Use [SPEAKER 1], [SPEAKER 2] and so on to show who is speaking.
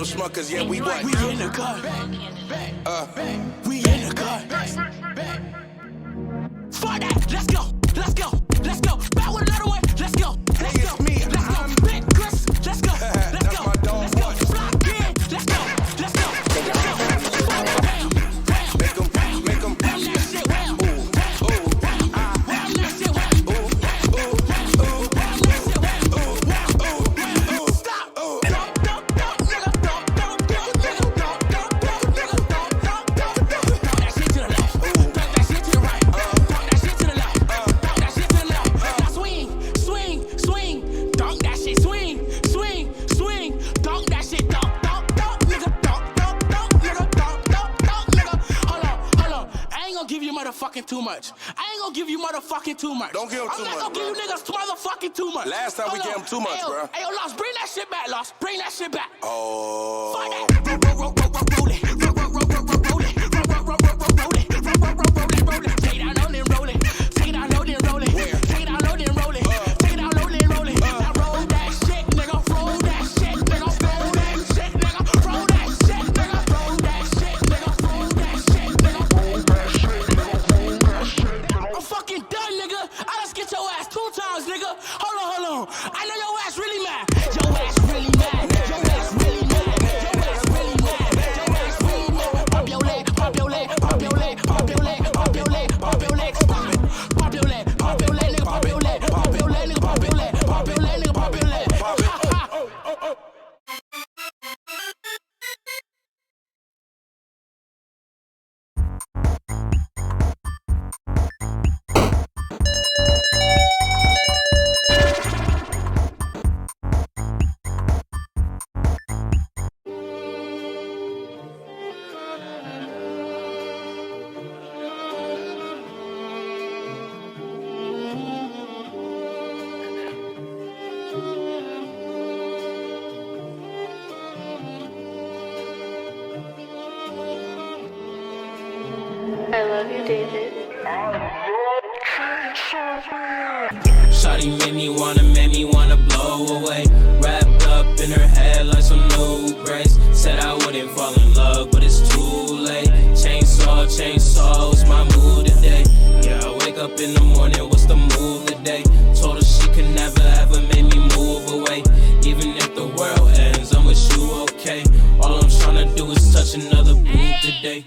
[SPEAKER 1] little schmuckers, yeah, we what?
[SPEAKER 2] We in the cut. We in the cut. For that, let's go, let's go, let's go. Back with another one, let's go, let's go, let's go. Big Chris, let's go, let's go, let's go. Flock in, let's go, let's go, let's go. Bam, bam,
[SPEAKER 1] Make 'em
[SPEAKER 2] bam that shit, bam, bam that shit, bam, stop. That shit to the left, that shit to the right, that shit to the left, that shit to the left. Now swing, swing, swing, dunk that shit, swing, swing, swing, dunk that shit, dunk, nigga, dunk, nigga, dunk, nigga. Hold on, I ain't gonna give you motherfucking too much. I ain't gonna give you motherfucking too much.
[SPEAKER 1] Don't give 'em too
[SPEAKER 2] I'm
[SPEAKER 1] much,
[SPEAKER 2] not gonna give you niggas motherfucking too much.
[SPEAKER 1] Last time we gave 'em too much, bro.
[SPEAKER 2] Hey, yo, Lost, bring that shit back, Lost. Bring that shit back.
[SPEAKER 1] Oh.
[SPEAKER 2] Fuck that. Roll it. Take it out, load it, roll it. Take it out, load it, roll it. Take it out, load it, roll it. Take it out, load it, roll it. Now roll that shit, nigga. Roll that shit, nigga. Roll that shit, nigga. Roll that shit, nigga. Roll that shit, nigga. Roll that shit, nigga. I'm fucking done, nigga. I just get your ass 2 times, nigga. Hold on. I know your ass really mad. Your ass really mad. Your ass really mad. Your ass really mad. Your ass really mad. Pop your leg, pop your leg, pop your leg, pop your leg, pop your leg, pop your leg, stop it. Pop your leg, nigga, pop your leg, pop your leg, nigga, pop your leg, pop your leg, nigga, pop your leg.
[SPEAKER 3] I love you, David.
[SPEAKER 4] Shawty made me wanna blow away. Wrapped up in her head like some